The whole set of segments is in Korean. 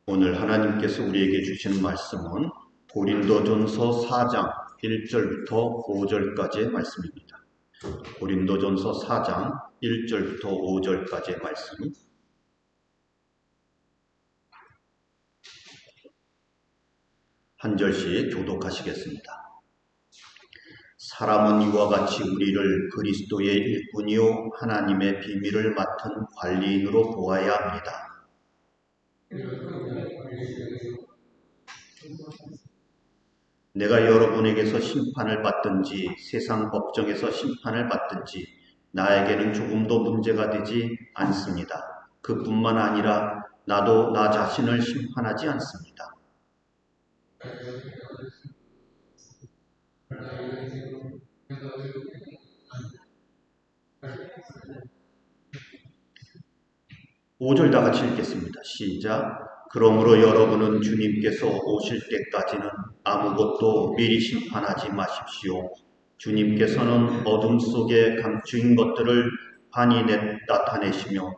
오늘 하나님께서 우리에게 주시는 말씀은 고린도전서 4장 1절부터 5절까지의 말씀입니다. 고린도전서 4장 1절부터 5절까지의 말씀. 한 절씩 교독하시겠습니다. 사람은 이와 같이 우리를 그리스도의 일꾼이요 하나님의 비밀을 맡은 관리인으로 보아야 합니다. 내가 여러분에게서 심판을 받든지 세상 법정에서 심판을 받든지 나에게는 조금도 문제가 되지 않습니다. 그뿐만 아니라 나도 나 자신을 심판하지 않습니다. 오절 다 같이 읽겠습니다. 시작. 그러므로 여러분은 주님께서 오실 때까지는 아무것도 미리 심판하지 마십시오. 주님께서는 어둠 속에 감추인 것들을 환히 나타내시며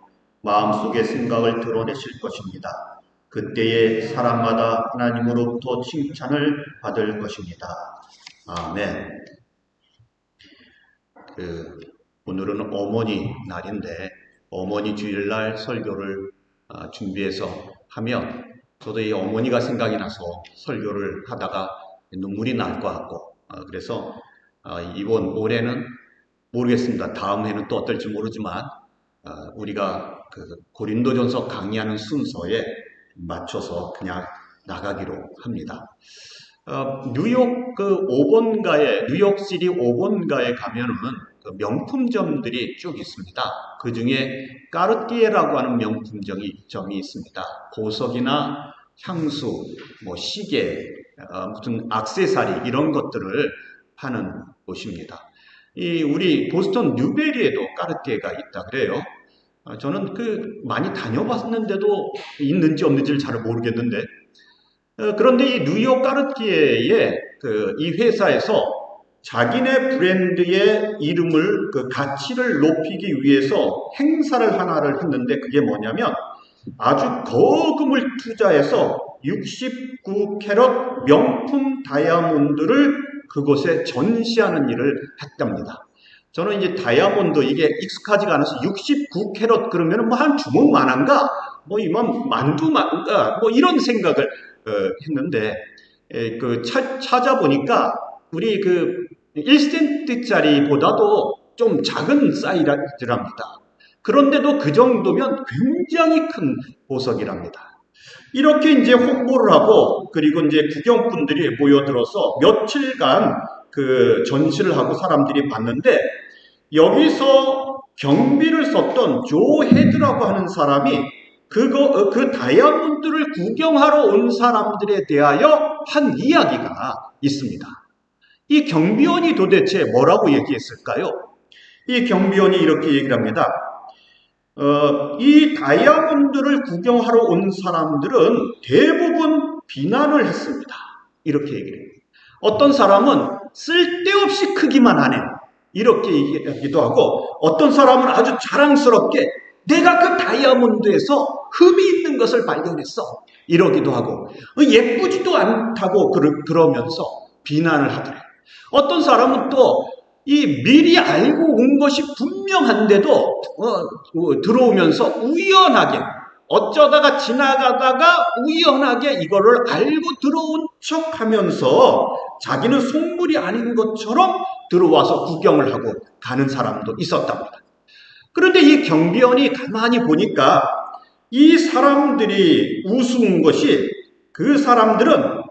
마음속의 생각을 드러내실 것입니다. 그때에 사람마다 하나님으로부터 칭찬을 받을 것입니다. 아멘. 오늘은 어머니 날인데 어머니 주일날 설교를 준비해서 하면 저도 이 어머니가 생각이 나서 설교를 하다가 눈물이 날 것 같고 그래서 이번 올해는 모르겠습니다. 다음 해는 또 어떨지 모르지만 우리가 그 고린도전서 강의하는 순서에 맞춰서 그냥 나가기로 합니다. 뉴욕 뉴욕시티 5번가에 가면은 명품점들이 쭉 있습니다. 그 중에 까르띠에라고 하는 명품점이 있습니다. 보석이나 향수, 시계, 무슨 액세서리 이런 것들을 파는 곳입니다. 우리 보스턴 뉴베리에도 까르띠에가 있다 그래요. 저는 많이 다녀봤는데도 있는지 없는지를 잘 모르겠는데 그런데 이 뉴욕 까르띠에의 이 회사에서 자기네 브랜드의 이름을 가치를 높이기 위해서 행사를 하나를 했는데 그게 뭐냐면 아주 거금을 투자해서 69캐럿 명품 다이아몬드를 그곳에 전시하는 일을 했답니다. 저는 이제 다이아몬드 이게 익숙하지가 않아서 69캐럿 그러면 한 주먹만한가? 이만 만두만가? 이런 생각을 했는데 찾아보니까 우리 1센트짜리보다도 좀 작은 사이즈랍니다. 그런데도 그 정도면 굉장히 큰 보석이랍니다. 이렇게 이제 홍보를 하고 그리고 이제 구경꾼들이 모여들어서 며칠간 전시를 하고 사람들이 봤는데 여기서 경비를 썼던 조 헤드라고 하는 사람이 그 다이아몬드를 구경하러 온 사람들에 대하여 한 이야기가 있습니다. 이 경비원이 도대체 뭐라고 얘기했을까요? 이 경비원이 이렇게 얘기를 합니다. 이 다이아몬드를 구경하러 온 사람들은 대부분 비난을 했습니다. 이렇게 얘기를 해요. 어떤 사람은 쓸데없이 크기만 하네. 이렇게 얘기하기도 하고 어떤 사람은 아주 자랑스럽게 내가 그 다이아몬드에서 흠이 있는 것을 발견했어. 이러기도 하고 예쁘지도 않다고 그러면서 비난을 하더래요. 어떤 사람은 또 미리 알고 온 것이 분명한데도 들어오면서 우연하게 어쩌다가 지나가다가 우연하게 이거를 알고 들어온 척하면서 자기는 속물이 아닌 것처럼 들어와서 구경을 하고 가는 사람도 있었답니다. 그런데 이 경비원이 가만히 보니까 이 사람들이 우스운 것이 그 사람들은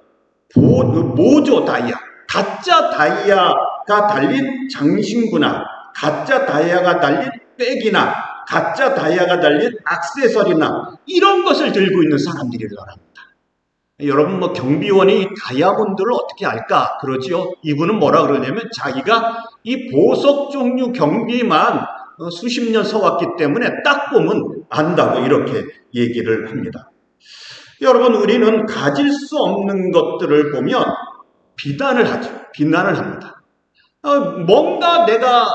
모조 다이아, 가짜 다이아가 달린 장신구나 가짜 다이아가 달린 백이나 가짜 다이아가 달린 액세서리나 이런 것을 들고 있는 사람들이랍니다. 여러분 경비원이 다이아몬드를 어떻게 알까? 그러지요. 이분은 뭐라 그러냐면 자기가 이 보석 종류 경비만 수십 년 서왔기 때문에 딱 보면 안다고 이렇게 얘기를 합니다. 여러분 우리는 가질 수 없는 것들을 보면 비난을 하죠. 비난을 합니다. 뭔가 내가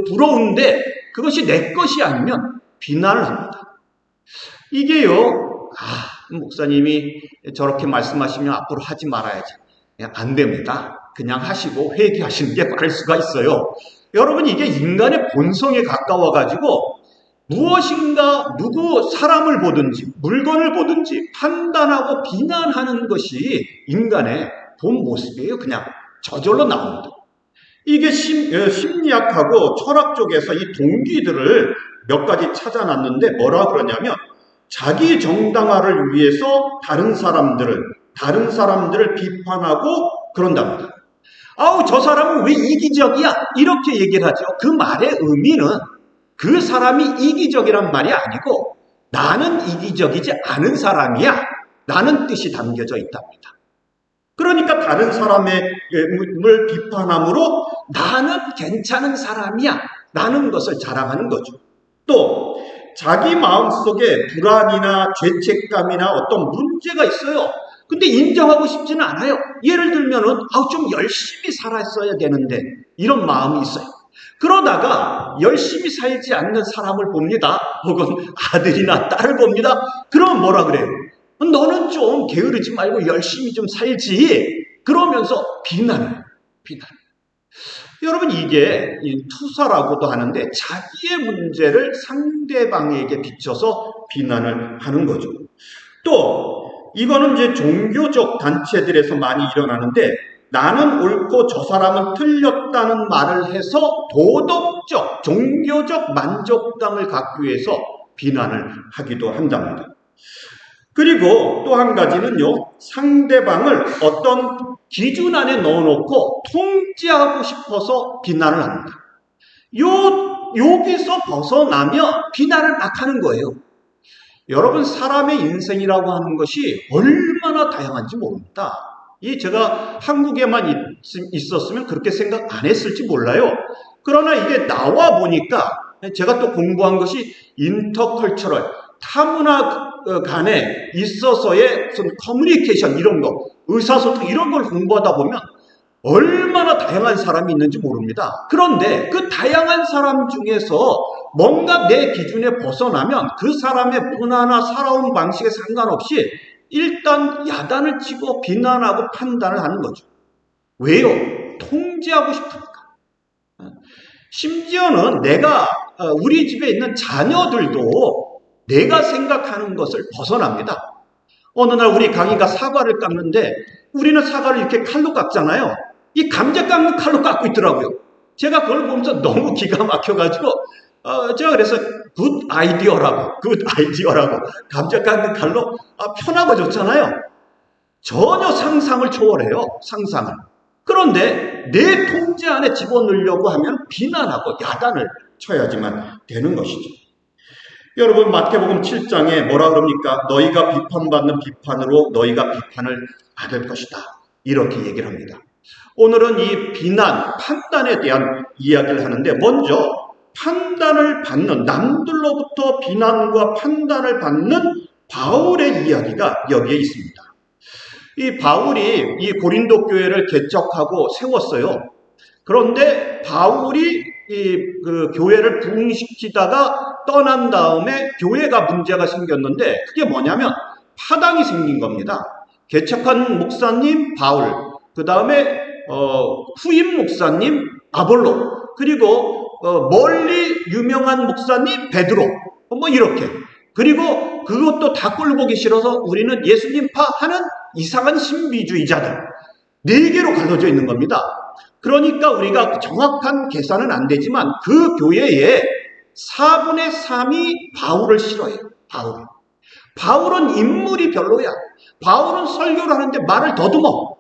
부러운데 그것이 내 것이 아니면 비난을 합니다. 이게요. 목사님이 저렇게 말씀하시면 앞으로 하지 말아야지. 안 됩니다. 그냥 하시고 회개하시는 게 바를 수가 있어요. 여러분, 이게 인간의 본성에 가까워가지고 무엇인가 누구 사람을 보든지 물건을 보든지 판단하고 비난하는 것이 인간의 본 모습이에요. 그냥 저절로 나옵니다. 이게 심리학하고 철학 쪽에서 이 동기들을 몇 가지 찾아놨는데 뭐라 그러냐면 자기 정당화를 위해서 다른 사람들을 비판하고 그런답니다. 아우, 저 사람은 왜 이기적이야? 이렇게 얘기를 하죠. 그 말의 의미는 그 사람이 이기적이란 말이 아니고 나는 이기적이지 않은 사람이야 라는 뜻이 담겨져 있답니다. 그러니까 다른 사람의 비판함으로 나는 괜찮은 사람이야 라는 것을 자랑하는 거죠. 또 자기 마음속에 불안이나 죄책감이나 어떤 문제가 있어요. 근데 인정하고 싶지는 않아요. 예를 들면은 좀 열심히 살았어야 되는데 이런 마음이 있어요. 그러다가 열심히 살지 않는 사람을 봅니다. 혹은 아들이나 딸을 봅니다. 그러면 뭐라 그래요? 너는 좀 게으르지 말고 열심히 좀 살지. 그러면서 비난을. 여러분, 이게 투사라고도 하는데 자기의 문제를 상대방에게 비춰서 비난을 하는 거죠. 또 이거는 이제 종교적 단체들에서 많이 일어나는데 나는 옳고 저 사람은 틀렸다는 말을 해서 도덕적, 종교적 만족감을 갖기 위해서 비난을 하기도 한답니다. 그리고 또 한 가지는요, 상대방을 어떤 기준 안에 넣어놓고 통제하고 싶어서 비난을 합니다. 여기서 벗어나면 비난을 막 하는 거예요. 여러분, 사람의 인생이라고 하는 것이 얼마나 다양한지 모릅니다. 제가 한국에만 있었으면 그렇게 생각 안 했을지 몰라요. 그러나 이게 나와 보니까 제가 또 공부한 것이 인터컬처럴, 타문화 간에 있어서의 커뮤니케이션 이런 거, 의사소통 이런 걸 공부하다 보면 얼마나 다양한 사람이 있는지 모릅니다. 그런데 그 다양한 사람 중에서 뭔가 내 기준에 벗어나면 그 사람의 문화나 살아온 방식에 상관없이 일단 야단을 치고 비난하고 판단을 하는 거죠. 왜요? 통제하고 싶으니까. 심지어는 우리 집에 있는 자녀들도 내가 생각하는 것을 벗어납니다. 어느 날 우리 강희가 사과를 깎는데 우리는 사과를 이렇게 칼로 깎잖아요. 이 감자 깎는 칼로 깎고 있더라고요. 제가 그걸 보면서 너무 기가 막혀가지고 제가 그래서 굿 아이디어라고 감자 깎는 칼로 편하고 좋잖아요. 전혀 상상을 초월해요. 상상을. 그런데 내 통제 안에 집어넣으려고 하면 비난하고 야단을 쳐야지만 되는 것이죠. 여러분, 마태복음 7장에 뭐라 그럽니까? 너희가 비판받는 비판으로 너희가 비판을 받을 것이다. 이렇게 얘기를 합니다. 오늘은 이 비난, 판단에 대한 이야기를 하는데 먼저 판단을 받는, 남들로부터 비난과 판단을 받는 바울의 이야기가 여기에 있습니다. 이 바울이 이 고린도 교회를 개척하고 세웠어요. 그런데 바울이 그 교회를 부흥시키다가 떠난 다음에 교회가 문제가 생겼는데 그게 뭐냐면 파당이 생긴 겁니다. 개척한 목사님 바울, 그 다음에 후임 목사님 아볼로, 그리고 멀리 유명한 목사님 베드로, 뭐 이렇게. 그리고 그것도 다 꼴보기 싫어서 우리는 예수님파 하는 이상한 신비주의자들 4개로 갈라져 있는 겁니다. 그러니까 우리가 정확한 계산은 안 되지만 그 교회에 4분의 3이 바울을 싫어해요. 바울은 인물이 별로야. 바울은 설교를 하는데 말을 더듬어.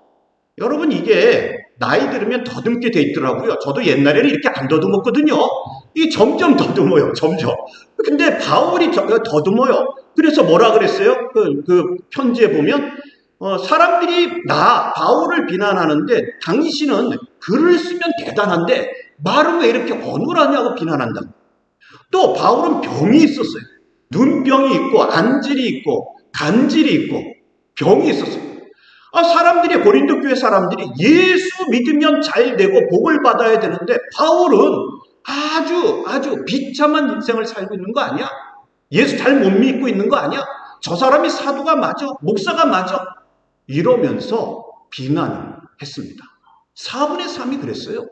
여러분, 이게 나이 들으면 더듬게 돼 있더라고요. 저도 옛날에는 이렇게 안 더듬었거든요. 이게 점점 더듬어요. 점점. 근데 바울이 더듬어요. 그래서 뭐라 그랬어요? 그 편지에 보면 사람들이 바울을 비난하는데 당신은 글을 쓰면 대단한데 말은 왜 이렇게 어눌하냐고 비난한다. 또 바울은 병이 있었어요. 눈병이 있고 안질이 있고 간질이 있고 병이 있었어요. 사람들이, 고린도 교회 사람들이 예수 믿으면 잘 되고 복을 받아야 되는데 바울은 아주 비참한 인생을 살고 있는 거 아니야? 예수 잘 못 믿고 있는 거 아니야? 저 사람이 사도가 맞아? 목사가 맞아? 이러면서 비난을 했습니다. 4분의 3이 그랬어요.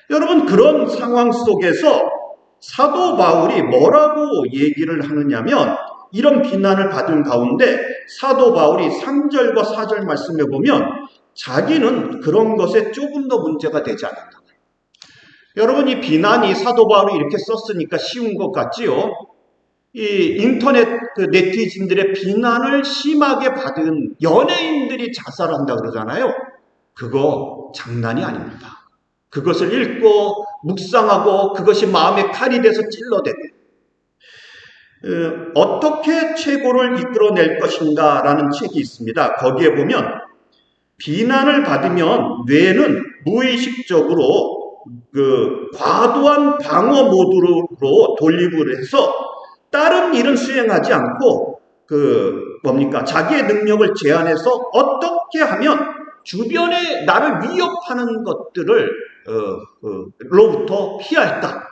여러분, 그런 상황 속에서 사도 바울이 뭐라고 얘기를 하느냐면, 이런 비난을 받은 가운데 사도 바울이 3절과 4절 말씀에 보면 자기는 그런 것에 조금 더 문제가 되지 않는다. 여러분, 이 비난이 사도 바울이 이렇게 썼으니까 쉬운 것 같지요? 이 인터넷 네티즌들의 비난을 심하게 받은 연예인들이 자살한다 그러잖아요. 그거 장난이 아닙니다. 그것을 읽고 묵상하고 그것이 마음의 칼이 돼서 찔러대고 어떻게 최고를 이끌어낼 것인가 라는 책이 있습니다. 거기에 보면 비난을 받으면 뇌는 무의식적으로 과도한 방어 모드로 돌리고 해서 다른 일은 수행하지 않고 자기의 능력을 제한해서 어떻게 하면 주변에 나를 위협하는 것들을 로부터 피할까?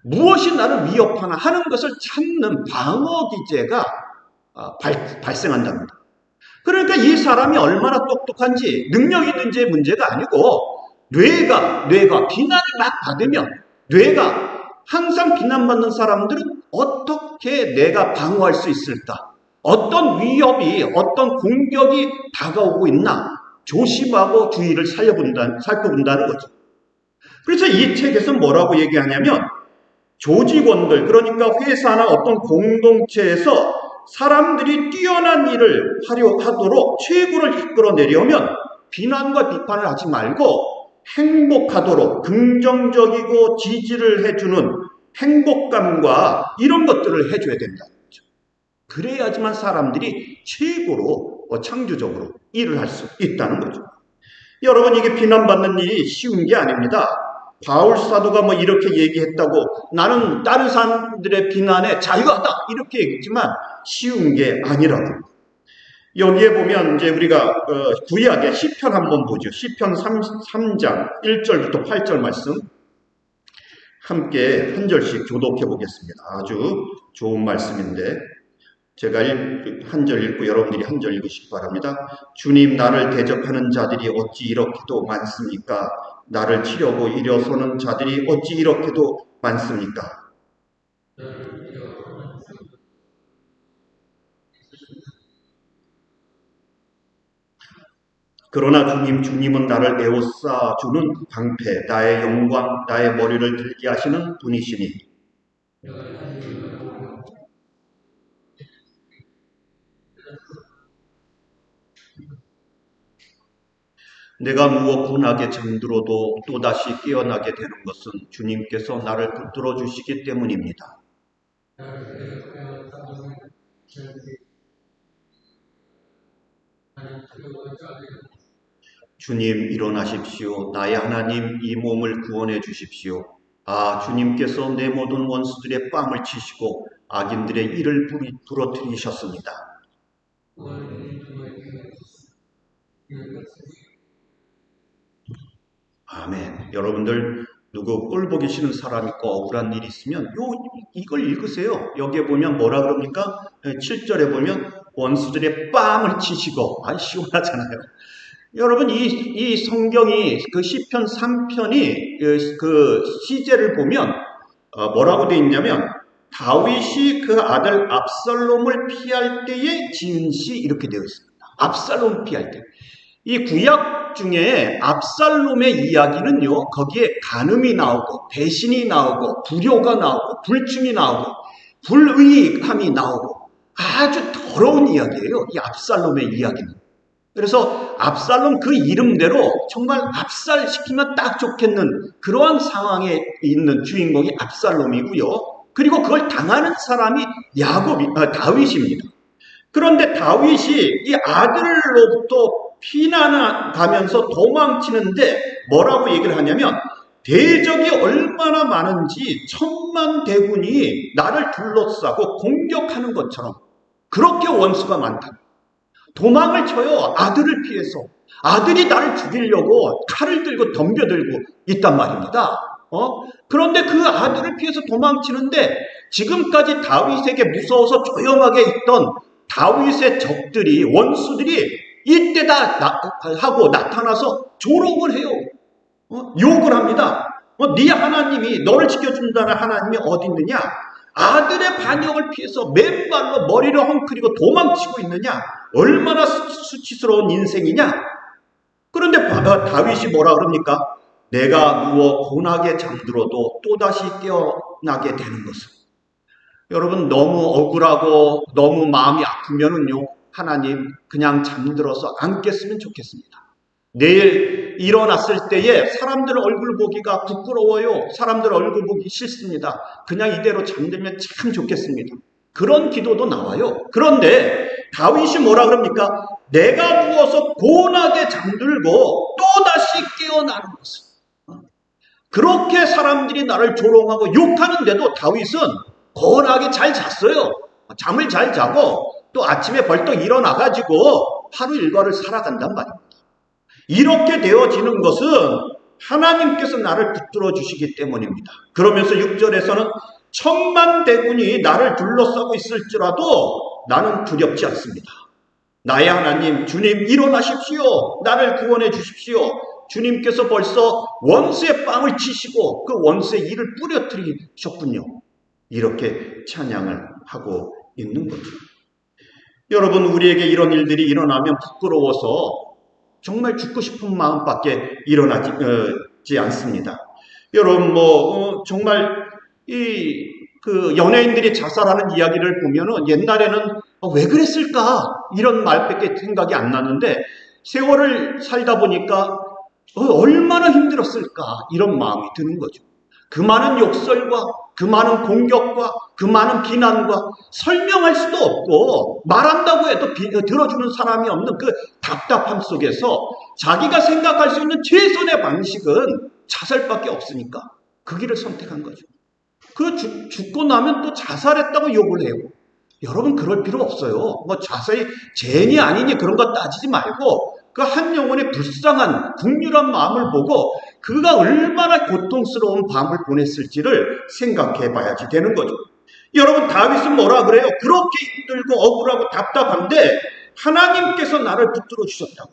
무엇이 나를 위협하나 하는 것을 찾는 방어 기제가 발생한답니다. 그러니까 이 사람이 얼마나 똑똑한지 능력 있는지의 문제가 아니고 뇌가 비난을 막 받으면 뇌가 항상 비난받는 사람들은 어떻게 내가 방어할 수 있을까? 어떤 위협이, 어떤 공격이 다가오고 있나? 조심하고 주의를 살펴본다는 거죠. 그래서 이 책에서 뭐라고 얘기하냐면 조직원들, 그러니까 회사나 어떤 공동체에서 사람들이 뛰어난 일을 하도록 최고를 이끌어내려면 비난과 비판을 하지 말고 행복하도록 긍정적이고 지지를 해주는 행복감과 이런 것들을 해줘야 된다는 거죠. 그래야지만 사람들이 최고로 창조적으로 일을 할 수 있다는 거죠. 여러분, 이게 비난받는 일이 쉬운 게 아닙니다. 바울 사도가 이렇게 얘기했다고 나는 다른 사람들의 비난에 자유하다 이렇게 얘기했지만 쉬운 게 아니라고. 여기에 보면 이제 우리가 구약의 시편 한번 보죠. 시편 3장 1절부터 8절 말씀 함께 한 절씩 교독해 보겠습니다. 아주 좋은 말씀인데 제가 한 절 읽고 여러분들이 한 절 읽으시기 바랍니다. 주님, 나를 대적하는 자들이 어찌 이렇게도 많습니까? 나를 치려고 일어서는 자들이 어찌 이렇게도 많습니까? 그러나 주님은 나를 에워싸 주는 방패, 나의 영광, 나의 머리를 들게 하시는 분이시니 내가 누워 분하게 잠들어도 또다시 깨어나게 되는 것은 주님께서 나를 붙들어 주시기 때문입니다. 주님, 일어나십시오. 나의 하나님, 이 몸을 구원해 주십시오. 주님께서 내 모든 원수들의 뺨을 치시고 악인들의 이를 부러뜨리셨습니다. 아멘. 여러분들 누구 꼴 보기 싫은 사람 있고 억울한 일이 있으면 이걸 읽으세요. 여기에 보면 뭐라 그럽니까? 7절에 보면 원수들의 뺨을 치시고 시원하잖아요. 여러분 이 성경이 그 시편 3편이 그 시제를 보면 뭐라고 되어 있냐면 다윗이 그 아들 압살롬을 피할 때에 지은 시 이렇게 되어 있습니다. 압살롬 피할 때. 이 구약 중에 압살롬의 이야기는요, 거기에 간음이 나오고 배신이 나오고 불효가 나오고 불충이 나오고 불의함이 나오고 아주 더러운 이야기예요. 이 압살롬의 이야기는. 그래서 압살롬 그 이름대로 정말 압살시키면 딱 좋겠는 그러한 상황에 있는 주인공이 압살롬이고요. 그리고 그걸 당하는 사람이 다윗입니다. 그런데 다윗이 이 아들로부터 피난가면서 도망치는데 뭐라고 얘기를 하냐면 대적이 얼마나 많은지 천만대군이 나를 둘러싸고 공격하는 것처럼 그렇게 원수가 많다. 도망을 쳐요. 아들을 피해서. 아들이 나를 죽이려고 칼을 들고 덤벼들고 있단 말입니다. 그런데 그 아들을 피해서 도망치는데 지금까지 다윗에게 무서워서 조용하게 있던 다윗의 적들이, 원수들이 이때다 하고 나타나서 조롱을 해요. 욕을 합니다. 네 하나님이, 너를 지켜준다는 하나님이 어디 있느냐? 아들의 반역을 피해서 맨발로 머리를 헝클이고 도망치고 있느냐? 얼마나 수치스러운 인생이냐? 그런데 다윗이 뭐라 그럽니까? 내가 누워 고나게 잠들어도 또다시 깨어나게 되는 것은. 여러분, 너무 억울하고 너무 마음이 아프면은요, 하나님 그냥 잠들어서 안 깼으면 좋겠습니다. 내일 일어났을 때에 사람들 얼굴 보기가 부끄러워요. 사람들 얼굴 보기 싫습니다. 그냥 이대로 잠들면 참 좋겠습니다. 그런 기도도 나와요. 그런데 다윗이 뭐라 그럽니까? 내가 누워서 고나게 잠들고 또다시 깨어나는 것을. 그렇게 사람들이 나를 조롱하고 욕하는데도 다윗은 고나게 잘 잤어요. 잠을 잘 자고 또 아침에 벌떡 일어나가지고 하루 일과를 살아간단 말입니다. 이렇게 되어지는 것은 하나님께서 나를 붙들어 주시기 때문입니다. 그러면서 6절에서는 천만대군이 나를 둘러싸고 있을지라도 나는 두렵지 않습니다. 나의 하나님, 주님 일어나십시오. 나를 구원해 주십시오. 주님께서 벌써 원수의 빵을 치시고 그 원수의 이를 뿌려뜨리셨군요. 이렇게 찬양을 하고 있는 거죠. 여러분, 우리에게 이런 일들이 일어나면 부끄러워서 정말 죽고 싶은 마음밖에 일어나지 않습니다. 여러분, 정말 그 연예인들이 자살하는 이야기를 보면은 옛날에는 왜 그랬을까? 이런 말밖에 생각이 안 나는데 세월을 살다 보니까 얼마나 힘들었을까? 이런 마음이 드는 거죠. 그 많은 욕설과 그 많은 공격과 그 많은 비난과 설명할 수도 없고 말한다고 해도 들어주는 사람이 없는 그 답답함 속에서 자기가 생각할 수 있는 최선의 방식은 자살밖에 없으니까 그 길을 선택한 거죠. 죽고 나면 또 자살했다고 욕을 해요. 여러분, 그럴 필요 없어요. 자살이 죄니 아니니 그런 거 따지지 말고 그 한 영혼의 불쌍한 국률한 마음을 보고 그가 얼마나 고통스러운 밤을 보냈을지를 생각해 봐야지 되는 거죠. 여러분, 다윗은 뭐라 그래요? 그렇게 힘들고 억울하고 답답한데 하나님께서 나를 붙들어 주셨다고.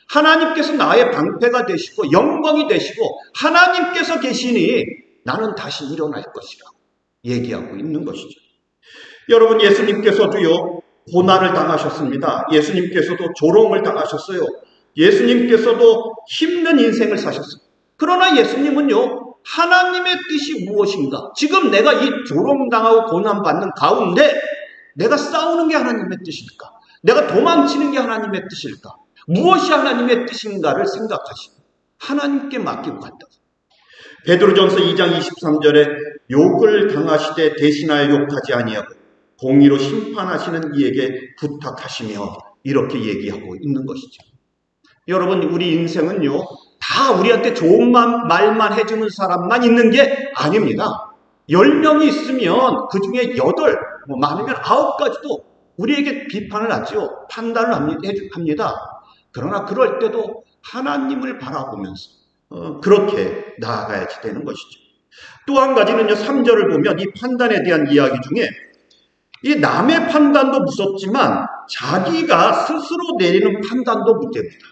하나님께서 나의 방패가 되시고 영광이 되시고 하나님께서 계시니 나는 다시 일어날 것이라 얘기하고 있는 것이죠. 여러분, 예수님께서도요, 고난을 당하셨습니다. 예수님께서도 조롱을 당하셨어요. 예수님께서도 힘든 인생을 사셨어요. 그러나 예수님은요, 하나님의 뜻이 무엇인가? 지금 내가 이 조롱당하고 고난받는 가운데 내가 싸우는 게 하나님의 뜻일까? 내가 도망치는 게 하나님의 뜻일까? 무엇이 하나님의 뜻인가를 생각하시고 하나님께 맡기고 간다. 베드로전서 2장 23절에 욕을 당하시되 대신하여 욕하지 아니하고 공의로 심판하시는 이에게 부탁하시며 이렇게 얘기하고 있는 것이죠. 여러분, 우리 인생은요, 다 우리한테 좋은 말만 해주는 사람만 있는 게 아닙니다. 10명이 있으면 그 중에 8, 많으면 9가지도 우리에게 비판을 하죠. 판단을 합니다. 그러나 그럴 때도 하나님을 바라보면서 그렇게 나아가야지 되는 것이죠. 또 한 가지는요, 3절을 보면 이 판단에 대한 이야기 중에 이 남의 판단도 무섭지만 자기가 스스로 내리는 판단도 문제입니다.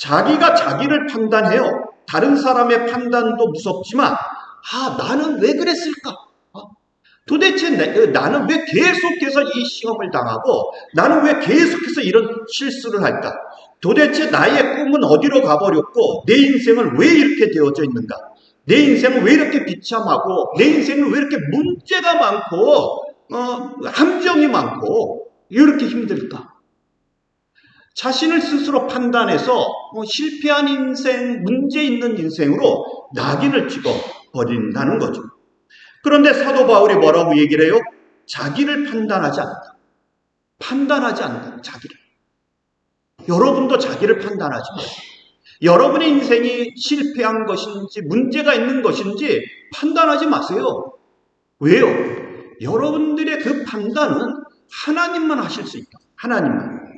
자기가 자기를 판단해요. 다른 사람의 판단도 무섭지만 나는 왜 그랬을까? 도대체 나는 왜 계속해서 이 시험을 당하고 나는 왜 계속해서 이런 실수를 할까? 도대체 나의 꿈은 어디로 가버렸고 내 인생은 왜 이렇게 되어져 있는가? 내 인생은 왜 이렇게 비참하고 내 인생은 왜 이렇게 문제가 많고 함정이 많고 이렇게 힘들까? 자신을 스스로 판단해서 실패한 인생, 문제 있는 인생으로 낙인을 찍어버린다는 거죠. 그런데 사도 바울이 뭐라고 얘기를 해요? 자기를 판단하지 않는다. 판단하지 않는다. 자기를. 여러분도 자기를 판단하지 마세요. 여러분의 인생이 실패한 것인지 문제가 있는 것인지 판단하지 마세요. 왜요? 여러분들의 그 판단은 하나님만 하실 수 있다. 하나님만.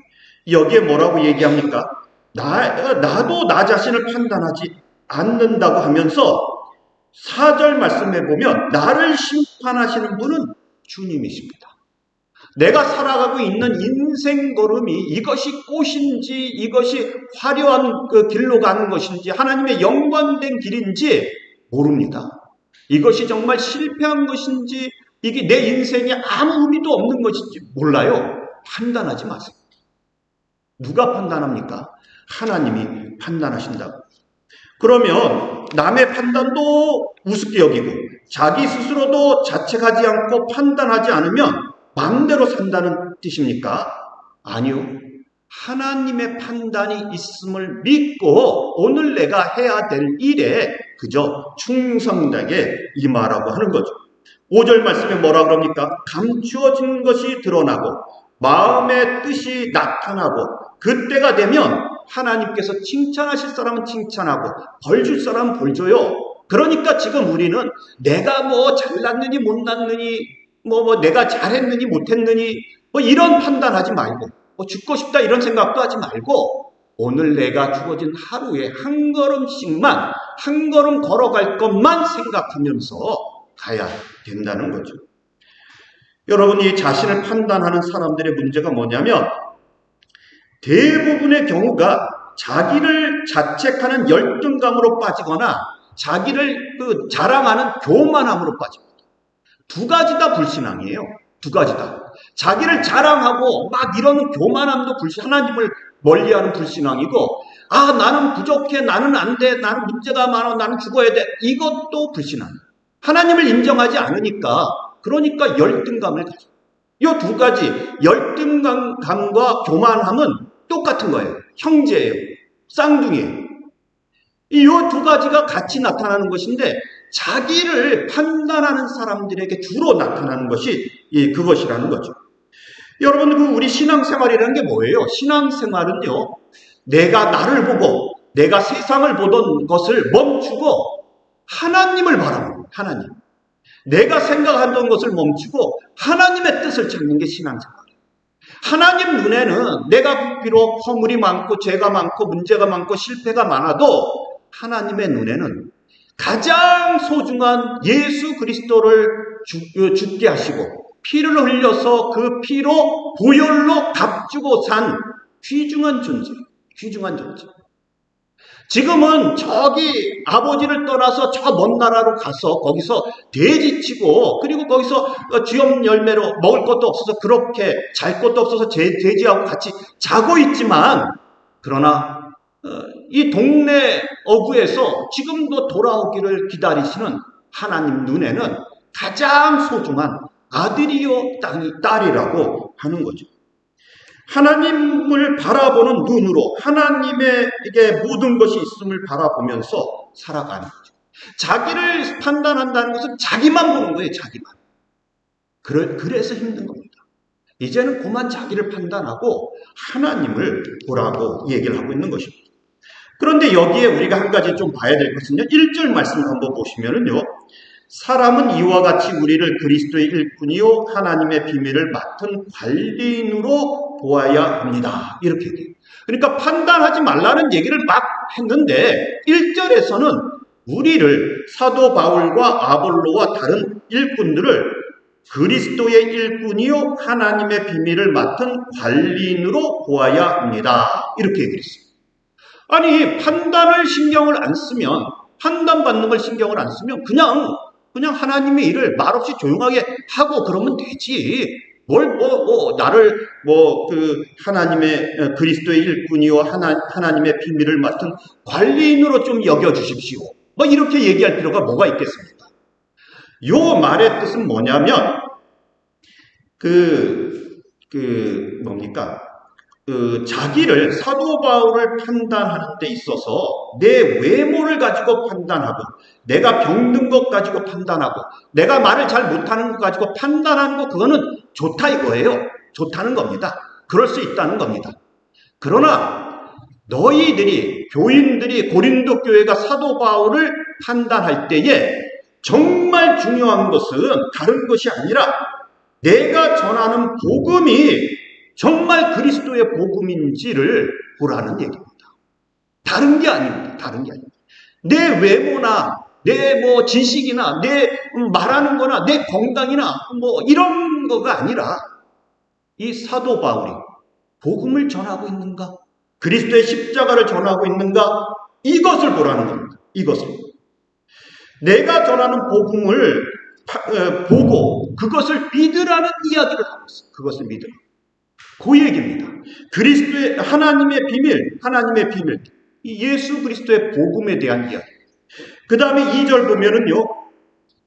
여기에 뭐라고 얘기합니까? 나도 나 자신을 판단하지 않는다고 하면서 4절 말씀해 보면 나를 심판하시는 분은 주님이십니다. 내가 살아가고 있는 인생 걸음이 이것이 꽃인지 이것이 화려한 그 길로 가는 것인지 하나님의 영광된 길인지 모릅니다. 이것이 정말 실패한 것인지 이게 내 인생에 아무 의미도 없는 것인지 몰라요. 판단하지 마세요. 누가 판단합니까? 하나님이 판단하신다고. 그러면 남의 판단도 우습게 여기고 자기 스스로도 자책하지 않고 판단하지 않으면 마음대로 산다는 뜻입니까? 아니요. 하나님의 판단이 있음을 믿고 오늘 내가 해야 될 일에 그저 충성되게 임하라고 하는 거죠. 5절 말씀에 뭐라 그럽니까? 감추어진 것이 드러나고 마음의 뜻이 나타나고 그때가 되면 하나님께서 칭찬하실 사람은 칭찬하고 벌 줄 사람은 벌 줘요. 그러니까 지금 우리는 내가 뭐 잘났느니 못났느니 내가 잘했느니 못했느니 이런 판단하지 말고 죽고 싶다 이런 생각도 하지 말고 오늘 내가 주어진 하루에 한 걸음씩만 한 걸음 걸어갈 것만 생각하면서 가야 된다는 거죠. 여러분이 자신을 판단하는 사람들의 문제가 뭐냐면 대부분의 경우가 자기를 자책하는 열등감으로 빠지거나 자기를 자랑하는 교만함으로 빠집니다. 두 가지 다 불신앙이에요. 두 가지 다. 자기를 자랑하고 막 이런 교만함도 하나님을 멀리하는 불신앙이고 나는 부족해, 나는 안 돼, 나는 문제가 많아, 나는 죽어야 돼. 이것도 불신앙이에요. 하나님을 인정하지 않으니까 그러니까 열등감을 가져. 이 두 가지 열등감과 교만함은 똑같은 거예요. 형제예요. 쌍둥이에요. 이 두 가지가 같이 나타나는 것인데 자기를 판단하는 사람들에게 주로 나타나는 것이 그것이라는 거죠. 여러분 우리 신앙생활이라는 게 뭐예요? 신앙생활은요. 내가 나를 보고 내가 세상을 보던 것을 멈추고 하나님을 바라보는 하나님. 내가 생각하던 것을 멈추고 하나님의 뜻을 찾는 게 신앙생활이에요. 하나님 눈에는 내가 비록 허물이 많고 죄가 많고 문제가 많고 실패가 많아도 하나님의 눈에는 가장 소중한 예수 그리스도를 죽게 하시고 피를 흘려서 그 피로 보혈로 값주고 산 귀중한 존재. 지금은 저기 아버지를 떠나서 저 먼 나라로 가서 거기서 돼지치고 그리고 거기서 쥐염 열매로 먹을 것도 없어서 그렇게 잘 것도 없어서 돼지하고 같이 자고 있지만 그러나 이 동네 어구에서 지금도 돌아오기를 기다리시는 하나님 눈에는 가장 소중한 아들이요 딸이라고 하는 거죠. 하나님을 바라보는 눈으로 하나님에게 모든 것이 있음을 바라보면서 살아가는 거죠. 자기를 판단한다는 것은 자기만 보는 거예요. 자기만. 그래서 힘든 겁니다. 이제는 그만 자기를 판단하고 하나님을 보라고 얘기를 하고 있는 것입니다. 그런데 여기에 우리가 한 가지 좀 봐야 될 것은요. 1절 말씀 한번 보시면은요. 사람은 이와 같이 우리를 그리스도의 일꾼이요 하나님의 비밀을 맡은 관리인으로 보아야 합니다. 이렇게 얘기해요. 그러니까 판단하지 말라는 얘기를 막 했는데 1절에서는 우리를 사도 바울과 아볼로와 다른 일꾼들을 그리스도의 일꾼이요 하나님의 비밀을 맡은 관리인으로 보아야 합니다. 이렇게 얘기했어요. 아니 판단을 신경을 안 쓰면 판단받는 걸 신경을 안 쓰면 그냥 하나님의 일을 말없이 조용하게 하고 그러면 되지. 나를 하나님의 그리스도의 일꾼이요 하나님의 비밀을 맡은 관리인으로 좀 여겨주십시오. 이렇게 얘기할 필요가 뭐가 있겠습니까? 요 말의 뜻은 뭐냐면 자기를 사도 바울을 판단하는 데 있어서 내 외모를 가지고 판단하고 내가 병든 것 가지고 판단하고 내가 말을 잘 못하는 것 가지고 판단하는 거 그거는 좋다 이거예요. 좋다는 겁니다. 그럴 수 있다는 겁니다. 그러나 너희들이 교인들이 고린도 교회가 사도 바울을 판단할 때에 정말 중요한 것은 다른 것이 아니라 내가 전하는 복음이 정말 그리스도의 복음인지를 보라는 얘기입니다. 다른 게 아닙니다. 내 외모나 내 뭐 지식이나 내 말하는 거나 내 건강이나 뭐 이런 거가 아니라 이 사도 바울이 복음을 전하고 있는가? 그리스도의 십자가를 전하고 있는가? 이것을 보라는 겁니다. 이것을. 내가 전하는 복음을 보고 그것을 믿으라는 이야기를 하고 있어요. 그것을 믿으라. 그 얘기입니다. 그리스도의 하나님의 비밀, 이 예수 그리스도의 복음에 대한 이야기. 그 다음에 2절 보면은요,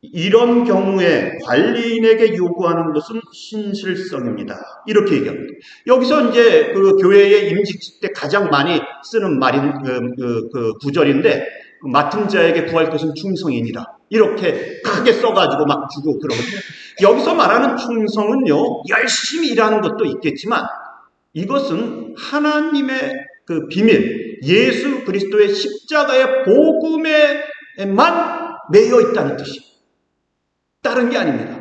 이런 경우에 관리인에게 요구하는 것은 신실성입니다. 이렇게 얘기합니다. 여기서 이제 그 교회의 임직 때 가장 많이 쓰는 말인 그 구절인데, 맡은 자에게 구할 것은 충성이니라. 이렇게 크게 써가지고 막 주고 그러거든요. 여기서 말하는 충성은요, 열심히 일하는 것도 있겠지만, 이것은 하나님의 그 비밀, 예수 그리스도의 십자가의 복음에만 매여 있다는 뜻이에요. 다른 게 아닙니다.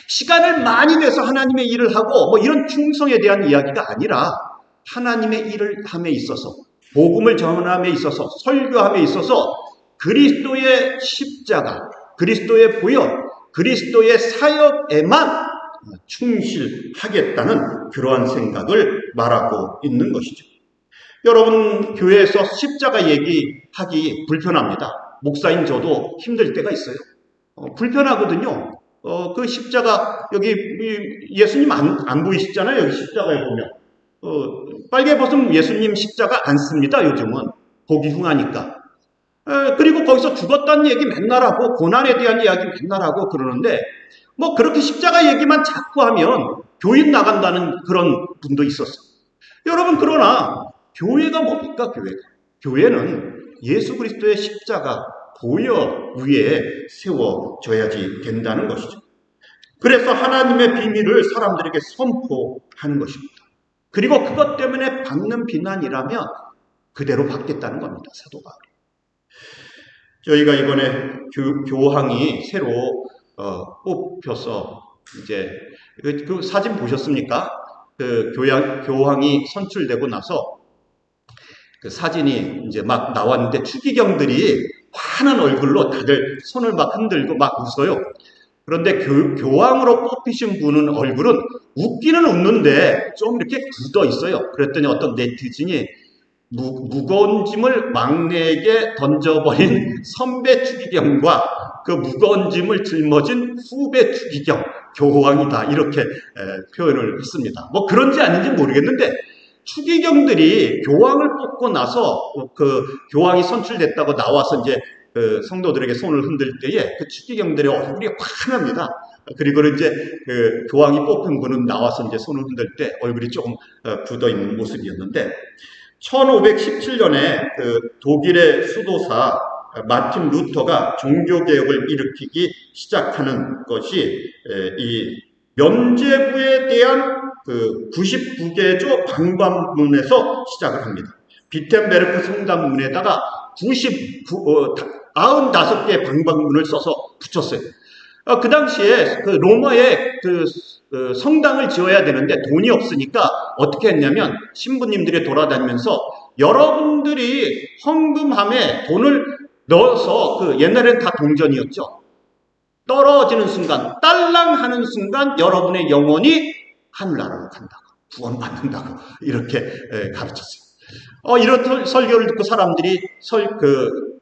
시간을 많이 내서 하나님의 일을 하고 뭐 이런 충성에 대한 이야기가 아니라 하나님의 일을 함에 있어서, 복음을 전함에 있어서, 설교함에 있어서 그리스도의 십자가, 그리스도의 보혈, 그리스도의 사역에만 충실하겠다는 그러한 생각을 말하고 있는 것이죠. 여러분, 교회에서 십자가 얘기하기 불편합니다. 목사인 저도 힘들 때가 있어요. 불편하거든요. 그 십자가, 여기 예수님 안 보이시잖아요. 여기 십자가에 보면. 빨개 벗은 예수님 십자가 안 씁니다. 요즘은. 보기 흉하니까. 그리고 거기서 죽었다는 얘기 맨날 하고, 고난에 대한 이야기 맨날 하고 그러는데, 뭐 그렇게 십자가 얘기만 자꾸 하면 교인 나간다는 그런 분도 있었어요. 여러분, 그러나 교회가 뭡니까? 교회는 예수 그리스도의 십자가, 보혈 위에 세워져야지 된다는 것이죠. 그래서 하나님의 비밀을 사람들에게 선포하는 것입니다. 그리고 그것 때문에 받는 비난이라면 그대로 받겠다는 겁니다. 사도 바울이. 저희가 이번에 교황이 새로 뽑혀서 이제 그 사진 보셨습니까? 그 교황이 선출되고 나서 그 사진이 이제 막 나왔는데 추기경들이 환한 얼굴로 다들 손을 막 흔들고 막 웃어요. 그런데 교황으로 뽑히신 분은 얼굴은 웃기는 웃는데 좀 이렇게 굳어 있어요. 그랬더니 어떤 네티즌이 무거운 짐을 막내에게 던져버린 선배 추기경과 그 무거운 짐을 짊어진 후배 추기경, 교황이다. 이렇게 표현을 했습니다. 뭐 그런지 아닌지 모르겠는데 추기경들이 교황을 뽑고 나서 그 교황이 선출됐다고 나와서 이제 그 성도들에게 손을 흔들 때에 그 추기경들의 얼굴이 환합니다. 그리고 이제 그 교황이 뽑힌 분은 나와서 이제 손을 흔들 때 얼굴이 조금 굳어 있는 모습이었는데 1517년에 그 독일의 수도사 마틴 루터가 종교개혁을 일으키기 시작하는 것이 이 면죄부에 대한 그 99개조 방반문에서 시작을 합니다. 비텐베르크 성당문에다가 95개 방반문을 써서 붙였어요. 그 당시에 그 로마에 그 성당을 지어야 되는데 돈이 없으니까 어떻게 했냐면 신부님들이 돌아다니면서 여러분들이 헌금함에 돈을 넣어서 그 옛날엔 다 동전이었죠. 떨어지는 순간, 딸랑 하는 순간 여러분의 영혼이 하늘나라로 간다고, 구원받는다고 이렇게 가르쳤어요. 이런 설교를 듣고 사람들이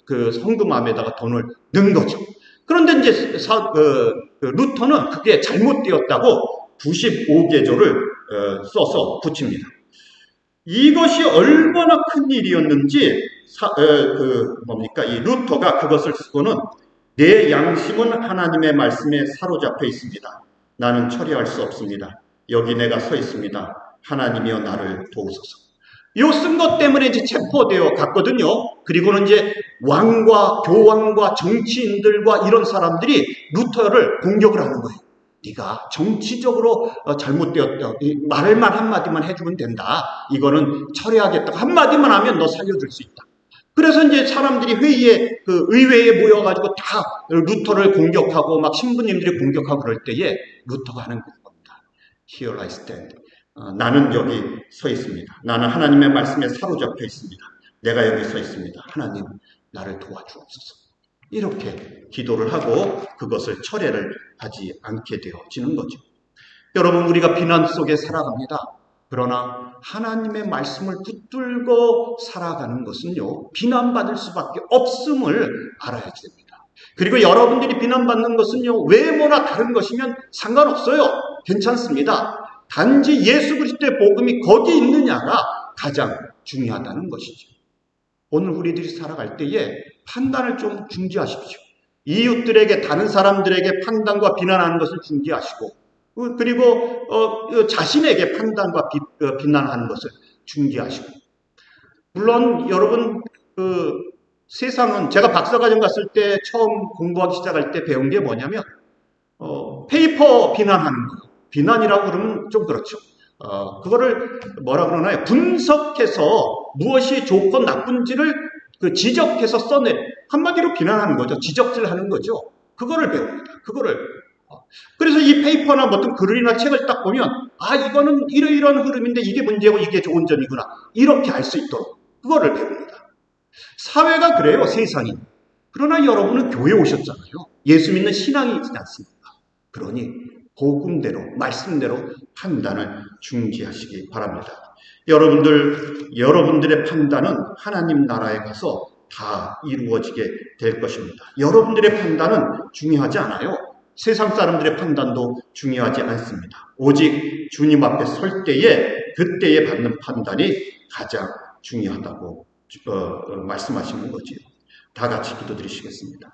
그 헌금함에다가 돈을 넣은 거죠. 그런데 이제 루터는 그게 잘못되었다고 95개조를 써서 붙입니다. 이것이 얼마나 큰 일이었는지 이 루터가 그것을 쓰고는 내 양심은 하나님의 말씀에 사로잡혀 있습니다. 나는 처리할 수 없습니다. 여기 내가 서 있습니다. 하나님이여 나를 도우소서. 요 쓴 것 때문에 이제 체포되어 갔거든요. 그리고는 이제 왕과 교황과 정치인들과 이런 사람들이 루터를 공격을 하는 거예요. 네가 정치적으로 잘못되었다. 말만 한마디만 해주면 된다. 이거는 처리하겠다. 한마디만 하면 너 살려줄 수 있다. 그래서 이제 사람들이 그 의회에 모여가지고 다 루터를 공격하고 막 신부님들이 공격하고 그럴 때에 루터가 하는 겁니다. Here I stand. 나는 여기 서 있습니다. 나는 하나님의 말씀에 사로잡혀 있습니다. 내가 여기 서 있습니다. 하나님 나를 도와주옵소서. 이렇게 기도를 하고 그것을 철회를 하지 않게 되어지는 거죠. 여러분, 우리가 비난 속에 살아갑니다. 그러나 하나님의 말씀을 붙들고 살아가는 것은요, 비난받을 수밖에 없음을 알아야 됩니다. 그리고 여러분들이 비난받는 것은요, 외모나 다른 것이면 상관없어요. 괜찮습니다. 단지 예수 그리스도의 복음이 거기 있느냐가 가장 중요하다는 것이죠. 오늘 우리들이 살아갈 때에 판단을 좀 중지하십시오. 이웃들에게, 다른 사람들에게 판단과 비난하는 것을 중지하시고, 그리고 자신에게 판단과 비난하는 것을 중지하시고. 물론 여러분, 세상은, 제가 박사과정 갔을 때 처음 공부하기 시작할 때 배운 게 뭐냐면 페이퍼 비난하는 거. 비난이라고 그러면 좀 그렇죠. 그거를 뭐라 그러나요? 분석해서 무엇이 좋고 나쁜지를 지적해서 써내, 한마디로 비난하는 거죠. 지적질하는 거죠. 그거를 배웁니다. 그래서 이 페이퍼나 어떤 글이나 책을 딱 보면, 이거는 이러이러한 흐름인데 이게 문제고 이게 좋은 점이구나, 이렇게 알 수 있도록 그거를 배웁니다. 사회가 그래요, 세상이. 그러나 여러분은 교회 오셨잖아요. 예수 믿는 신앙이 있지 않습니까? 그러니 복음대로, 말씀대로 판단을 중지하시기 바랍니다. 여러분들의 판단은 하나님 나라에 가서 다 이루어지게 될 것입니다. 여러분들의 판단은 중요하지 않아요. 세상 사람들의 판단도 중요하지 않습니다. 오직 주님 앞에 설 때에, 그때에 받는 판단이 가장 중요하다고 말씀하시는 거지요. 다 같이 기도드리시겠습니다.